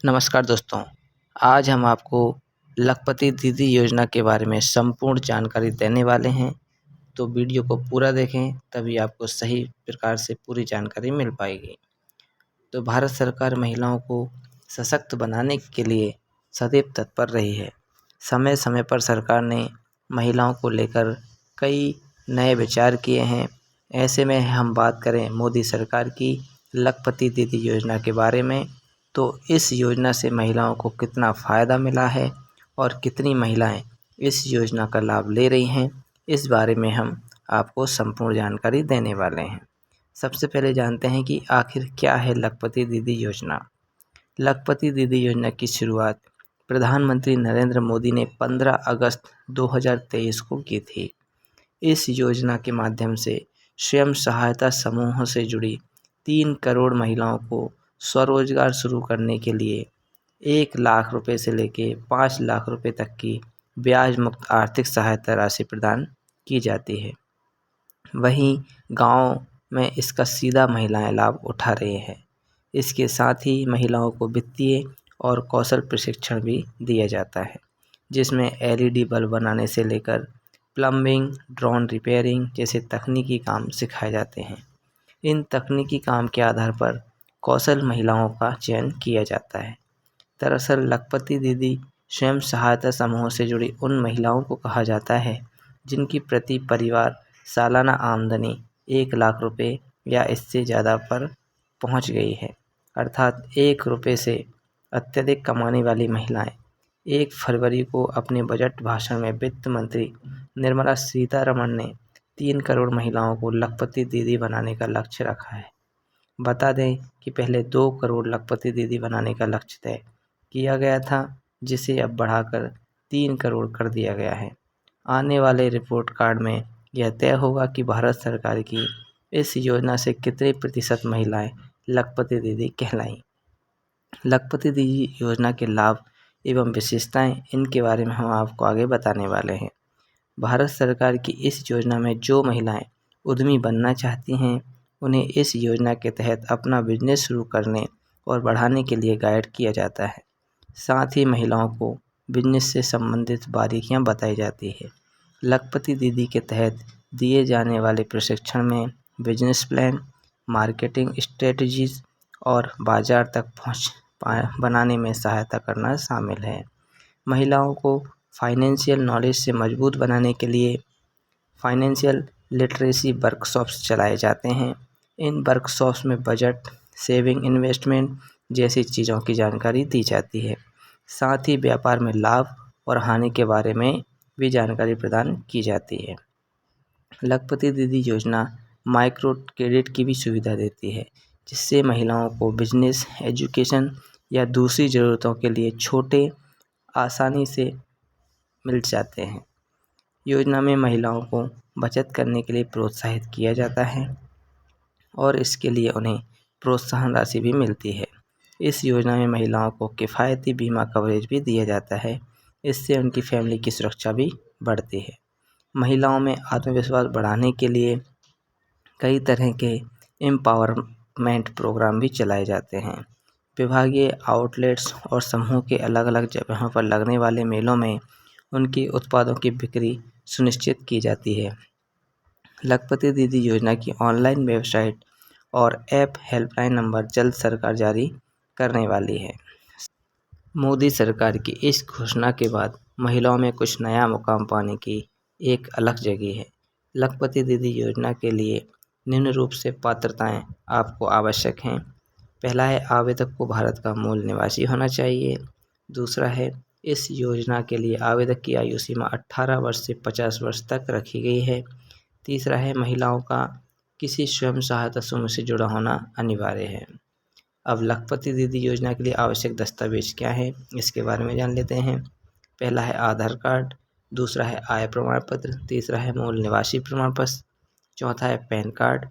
नमस्कार दोस्तों, आज हम आपको लखपति दीदी योजना के बारे में संपूर्ण जानकारी देने वाले हैं। तो वीडियो को पूरा देखें, तभी आपको सही प्रकार से पूरी जानकारी मिल पाएगी। तो भारत सरकार महिलाओं को सशक्त बनाने के लिए सदैव तत्पर रही है। समय समय पर सरकार ने महिलाओं को लेकर कई नए विचार किए हैं। ऐसे में हम बात करें मोदी सरकार की लखपति दीदी योजना के बारे में, तो इस योजना से महिलाओं को कितना फ़ायदा मिला है और कितनी महिलाएं इस योजना का लाभ ले रही हैं, इस बारे में हम आपको संपूर्ण जानकारी देने वाले हैं। सबसे पहले जानते हैं कि आखिर क्या है लखपति दीदी योजना। लखपति दीदी योजना की शुरुआत प्रधानमंत्री नरेंद्र मोदी ने 15 अगस्त 2023 को की थी। इस योजना के माध्यम से स्वयं सहायता समूहों से जुड़ी 3 करोड़ महिलाओं को स्वरोजगार शुरू करने के लिए 1 लाख रुपए से लेकर 5 लाख रुपए तक की ब्याज मुक्त आर्थिक सहायता राशि प्रदान की जाती है। वहीं गांव में इसका सीधा महिलाएं लाभ उठा रही हैं। इसके साथ ही महिलाओं को वित्तीय और कौशल प्रशिक्षण भी दिया जाता है, जिसमें एलईडी बल्ब बनाने से लेकर प्लम्बिंग, ड्रोन रिपेयरिंग जैसे तकनीकी काम सिखाए जाते हैं। इन तकनीकी काम के आधार पर कौशल महिलाओं का चयन किया जाता है। दरअसल लखपति दीदी स्वयं सहायता समूहों से जुड़ी उन महिलाओं को कहा जाता है जिनकी प्रति परिवार सालाना आमदनी 1 लाख रुपए या इससे ज़्यादा पर पहुंच गई है। अर्थात 1 रुपये से अत्यधिक कमाने वाली महिलाएं 1 फरवरी को अपने बजट भाषण में वित्त मंत्री निर्मला सीतारमण ने 3 करोड़ महिलाओं को लखपति दीदी बनाने का लक्ष्य रखा है। बता दें कि पहले 2 करोड़ लखपति दीदी बनाने का लक्ष्य तय किया गया था, जिसे अब बढ़ाकर 3 करोड़ कर दिया गया है। आने वाले रिपोर्ट कार्ड में यह तय होगा कि भारत सरकार की इस योजना से कितने प्रतिशत महिलाएं लखपति दीदी कहलाईं। लखपति दीदी योजना के लाभ एवं विशेषताएं, इनके बारे में हम आपको आगे बताने वाले हैं। भारत सरकार की इस योजना में जो महिलाएं उद्यमी बनना चाहती हैं, उन्हें इस योजना के तहत अपना बिजनेस शुरू करने और बढ़ाने के लिए गाइड किया जाता है। साथ ही महिलाओं को बिजनेस से संबंधित बारीकियां बताई जाती है। लखपति दीदी के तहत दिए जाने वाले प्रशिक्षण में बिजनेस प्लान, मार्केटिंग स्ट्रेटजीज और बाजार तक पहुंच बनाने में सहायता करना शामिल है। महिलाओं को फाइनेंशियल नॉलेज से मजबूत बनाने के लिए फाइनेंशियल लिटरेसी वर्कशॉप्स चलाए जाते हैं। इन वर्कशॉप्स में बजट, सेविंग, इन्वेस्टमेंट जैसी चीज़ों की जानकारी दी जाती है। साथ ही व्यापार में लाभ और हानि के बारे में भी जानकारी प्रदान की जाती है। लखपति दीदी योजना माइक्रो क्रेडिट की भी सुविधा देती है, जिससे महिलाओं को बिजनेस, एजुकेशन या दूसरी ज़रूरतों के लिए छोटे आसानी से मिल जाते हैं। योजना में महिलाओं को बचत करने के लिए प्रोत्साहित किया जाता है और इसके लिए उन्हें प्रोत्साहन राशि भी मिलती है। इस योजना में महिलाओं को किफ़ायती बीमा कवरेज भी दिया जाता है। इससे उनकी फैमिली की सुरक्षा भी बढ़ती है। महिलाओं में आत्मविश्वास बढ़ाने के लिए कई तरह के एम्पावरमेंट प्रोग्राम भी चलाए जाते हैं। विभागीय आउटलेट्स और समूह के अलग अलग जगहों पर लगने वाले मेलों में उनकी उत्पादों की बिक्री सुनिश्चित की जाती है। लखपति दीदी योजना की ऑनलाइन वेबसाइट और ऐप हेल्पलाइन नंबर जल्द सरकार जारी करने वाली है। मोदी सरकार की इस घोषणा के बाद महिलाओं में कुछ नया मुकाम पाने की एक अलग जगह है। लखपति दीदी योजना के लिए निम्न रूप से पात्रताएं आपको आवश्यक हैं। पहला है, आवेदक को भारत का मूल निवासी होना चाहिए। दूसरा है, इस योजना के लिए आवेदक की आयु सीमा 18 वर्ष से 50 वर्ष तक रखी गई है। तीसरा है, महिलाओं का किसी स्वयं सहायता समूह से जुड़ा होना अनिवार्य है। अब लखपति दीदी योजना के लिए आवश्यक दस्तावेज क्या है, इसके बारे में जान लेते हैं। पहला है आधार कार्ड, दूसरा है आय प्रमाण पत्र, तीसरा है मूल निवासी प्रमाण पत्र, चौथा है पैन कार्ड,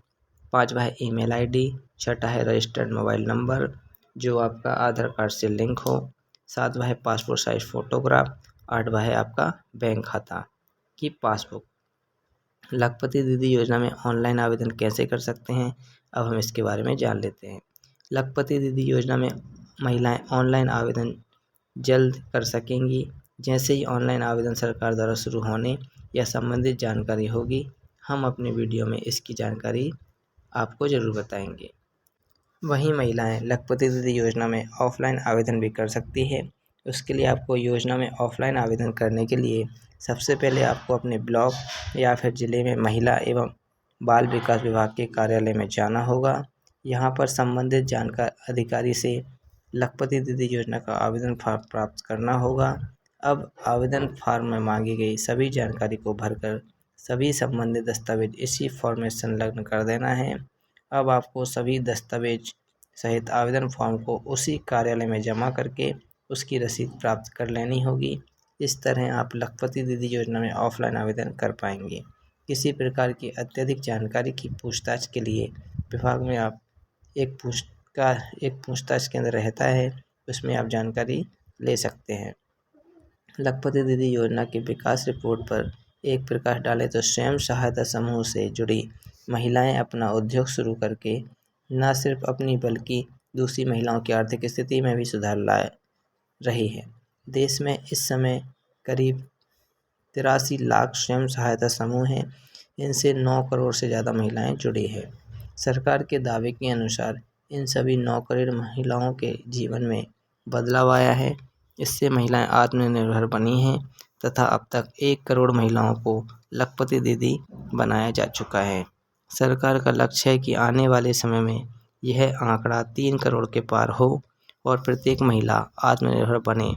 पांचवा है ईमेल आईडी, छठा है रजिस्टर्ड मोबाइल नंबर जो आपका आधार कार्ड से लिंक हो, सातवा है पासपोर्ट साइज फोटोग्राफ, आठवा है आपका बैंक खाता की पासबुक। लखपति दीदी योजना में ऑनलाइन आवेदन कैसे कर सकते हैं, अब हम इसके बारे में जान लेते हैं। लखपति दीदी योजना में महिलाएं ऑनलाइन आवेदन जल्द कर सकेंगी। जैसे ही ऑनलाइन आवेदन सरकार द्वारा शुरू होने या संबंधित जानकारी होगी, हम अपने वीडियो में इसकी जानकारी आपको ज़रूर बताएंगे। वहीं महिलाएं लखपति दीदी योजना में ऑफलाइन आवेदन भी कर सकती है। उसके लिए आपको योजना में ऑफलाइन आवेदन करने के लिए सबसे पहले आपको अपने ब्लॉक या फिर ज़िले में महिला एवं बाल विकास विभाग के कार्यालय में जाना होगा। यहाँ पर संबंधित जानकार अधिकारी से लखपति दीदी योजना का आवेदन फॉर्म प्राप्त करना होगा। अब आवेदन फॉर्म में मांगी गई सभी जानकारी को भरकर सभी संबंधित दस्तावेज इसी फॉर्म में संलग्न कर देना है। अब आपको सभी दस्तावेज सहित आवेदन फॉर्म को उसी कार्यालय में जमा करके उसकी रसीद प्राप्त कर लेनी होगी। इस तरह आप लखपति दीदी योजना में ऑफलाइन आवेदन कर पाएंगे। किसी प्रकार की अत्यधिक जानकारी की पूछताछ के लिए विभाग में आप एक पूछताछ केंद्र रहता है, उसमें आप जानकारी ले सकते हैं। लखपति दीदी योजना की विकास रिपोर्ट पर एक प्रकाश डालें तो स्वयं सहायता समूह से जुड़ी महिलाएं अपना उद्योग शुरू करके न सिर्फ अपनी बल्कि दूसरी महिलाओं की आर्थिक स्थिति में भी सुधार ला रही है। देश में इस समय करीब 83 लाख स्वयं सहायता समूह हैं। इनसे 9 करोड़ से ज़्यादा महिलाएं जुड़ी हैं। सरकार के दावे के अनुसार इन सभी 9 करोड़ महिलाओं के जीवन में बदलाव आया है। इससे महिलाएं आत्मनिर्भर बनी हैं तथा अब तक 1 करोड़ महिलाओं को लखपति दीदी बनाया जा चुका है। सरकार का लक्ष्य है कि आने वाले समय में यह आंकड़ा 3 करोड़ के पार हो और प्रत्येक महिला आत्मनिर्भर बने।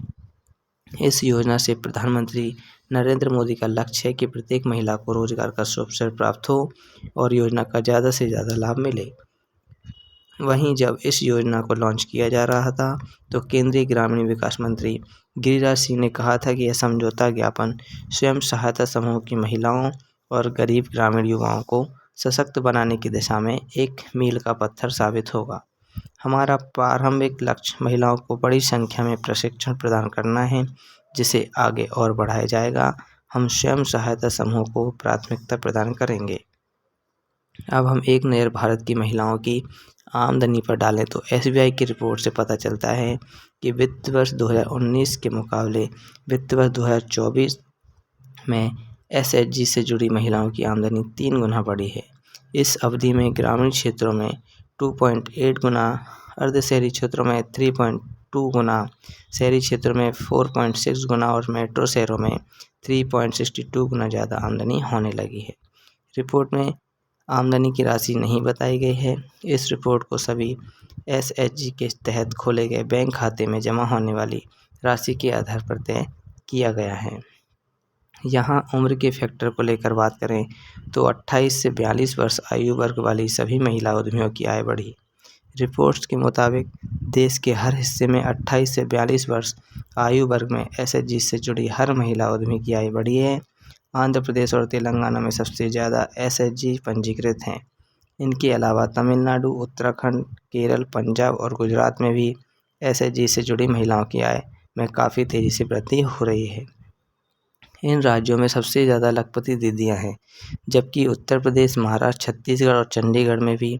इस योजना से प्रधानमंत्री नरेंद्र मोदी का लक्ष्य है कि प्रत्येक महिला को रोजगार का अवसर प्राप्त हो और योजना का ज़्यादा से ज़्यादा लाभ मिले। वहीं जब इस योजना को लॉन्च किया जा रहा था तो केंद्रीय ग्रामीण विकास मंत्री गिरिराज सिंह ने कहा था कि यह समझौता ज्ञापन स्वयं सहायता समूह की महिलाओं और गरीब ग्रामीण युवाओं को सशक्त बनाने की दिशा में एक मील का पत्थर साबित होगा। हमारा प्रारंभिक लक्ष्य महिलाओं को बड़ी संख्या में प्रशिक्षण प्रदान करना है, जिसे आगे और बढ़ाया जाएगा। हम स्वयं सहायता समूह को प्राथमिकता प्रदान करेंगे। अब हम एक नज़र भारत की महिलाओं की आमदनी पर डालें तो SBI की रिपोर्ट से पता चलता है कि वित्त वर्ष 2019 के मुकाबले वित्त वर्ष 2024 में SHG से जुड़ी महिलाओं की आमदनी 3 गुना बढ़ी है। इस अवधि में ग्रामीण क्षेत्रों में 2.8 गुना, अर्ध शहरी क्षेत्रों में 3.2 गुना, शहरी क्षेत्रों में 4.6 गुना और मेट्रो शहरों में 3.62 गुना ज़्यादा आमदनी होने लगी है। रिपोर्ट में आमदनी की राशि नहीं बताई गई है। इस रिपोर्ट को सभी SHG के तहत खोले गए बैंक खाते में जमा होने वाली राशि के आधार पर तय किया गया है। यहाँ उम्र के फैक्टर को लेकर बात करें तो 28 से 42 वर्ष आयु वर्ग वाली सभी महिला उद्यमियों की आय बढ़ी। रिपोर्ट्स के मुताबिक देश के हर हिस्से में 28 से 42 वर्ष आयु वर्ग में SHG से जुड़ी हर महिला उद्यमी की आय बढ़ी है। आंध्र प्रदेश और तेलंगाना में सबसे ज़्यादा SHG पंजीकृत हैं। इनके अलावा तमिलनाडु, उत्तराखंड, केरल, पंजाब और गुजरात में भी SHG से जुड़ी महिलाओं की आय में काफ़ी तेज़ी से वृद्धि हो रही है। इन राज्यों में सबसे ज़्यादा लखपति दीदियाँ हैं, जबकि उत्तर प्रदेश, महाराष्ट्र, छत्तीसगढ़ और चंडीगढ़ में भी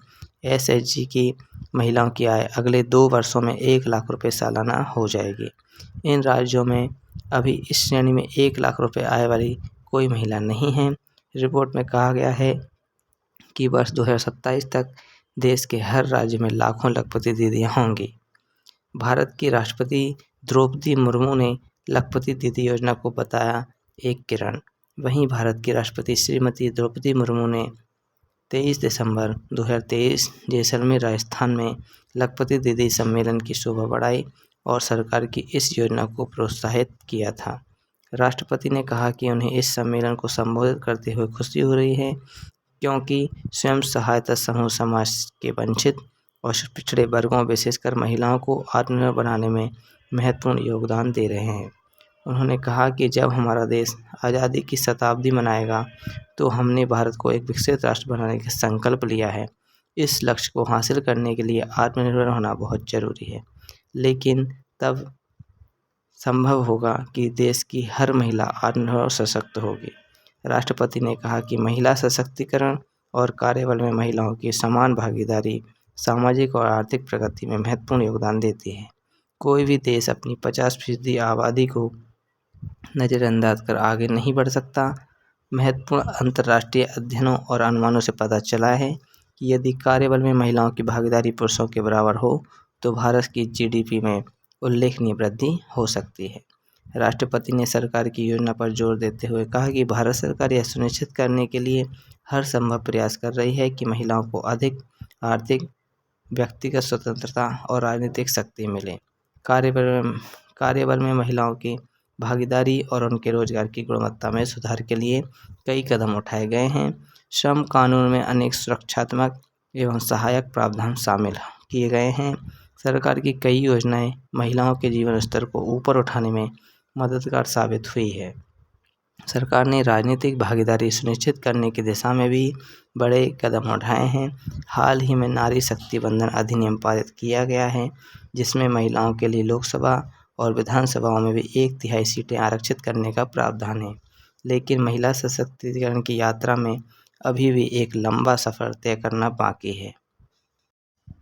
SHG की महिलाओं की आय अगले 2 वर्षों में 1 लाख रुपये सालाना हो जाएगी। इन राज्यों में अभी इस श्रेणी में 1 लाख रुपये आय वाली कोई महिला नहीं है। रिपोर्ट में कहा गया है कि वर्ष 2027 तक देश के हर राज्य में लाखों लखपति दीदियाँ होंगी। भारत की राष्ट्रपति द्रौपदी मुर्मू ने लखपति दीदी योजना को बताया एक किरण। वहीं भारत की राष्ट्रपति श्रीमती द्रौपदी मुर्मू ने 23 दिसंबर 2023 जैसलमेर, राजस्थान में लखपति दीदी सम्मेलन की शोभा बढ़ाई और सरकार की इस योजना को प्रोत्साहित किया था। राष्ट्रपति ने कहा कि उन्हें इस सम्मेलन को संबोधित करते हुए खुशी हो रही है, क्योंकि स्वयं सहायता समूह समाज के वंचित और पिछड़े वर्गों, विशेषकर महिलाओं को आत्मनिर्भर बनाने में महत्वपूर्ण योगदान दे रहे हैं। उन्होंने कहा कि जब हमारा देश आज़ादी की शताब्दी मनाएगा तो हमने भारत को एक विकसित राष्ट्र बनाने का संकल्प लिया है। इस लक्ष्य को हासिल करने के लिए आत्मनिर्भर होना बहुत ज़रूरी है, लेकिन तब संभव होगा कि देश की हर महिला आत्मनिर्भर और सशक्त होगी। राष्ट्रपति ने कहा कि महिला सशक्तिकरण और कार्यबल में महिलाओं की समान भागीदारी सामाजिक और आर्थिक प्रगति में महत्वपूर्ण योगदान देती है। कोई भी देश अपनी 50% आबादी को नज़रअंदाज कर आगे नहीं बढ़ सकता। महत्वपूर्ण अंतर्राष्ट्रीय अध्ययनों और अनुमानों से पता चला है कि यदि कार्यबल में महिलाओं की भागीदारी पुरुषों के बराबर हो तो भारत की जीडीपी में उल्लेखनीय वृद्धि हो सकती है। राष्ट्रपति ने सरकार की योजना पर जोर देते हुए कहा कि भारत सरकार यह सुनिश्चित करने के लिए हर संभव प्रयास कर रही है कि महिलाओं को अधिक आर्थिक, व्यक्तिगत स्वतंत्रता और राजनीतिक शक्ति मिले। कार्यबल में महिलाओं की भागीदारी और उनके रोजगार की गुणवत्ता में सुधार के लिए कई कदम उठाए गए हैं। श्रम कानून में अनेक सुरक्षात्मक एवं सहायक प्रावधान शामिल किए गए हैं। सरकार की कई योजनाएं महिलाओं के जीवन स्तर को ऊपर उठाने में मददगार साबित हुई है। सरकार ने राजनीतिक भागीदारी सुनिश्चित करने की दिशा में भी बड़े कदम उठाए हैं। हाल ही में नारी शक्ति बंधन अधिनियम पारित किया गया है, जिसमें महिलाओं के लिए लोकसभा और विधानसभाओं में भी 1/3 सीटें आरक्षित करने का प्रावधान है। लेकिन महिला सशक्तिकरण की यात्रा में अभी भी एक लंबा सफ़र तय करना बाकी है।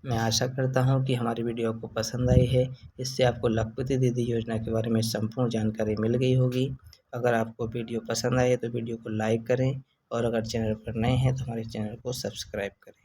मैं आशा करता हूं कि हमारी वीडियो आपको पसंद आई है। इससे आपको लखपति दीदी योजना के बारे में संपूर्ण जानकारी मिल गई होगी। अगर आपको वीडियो पसंद आए तो वीडियो को लाइक करें और अगर चैनल पर नए हैं तो हमारे चैनल को सब्सक्राइब करें।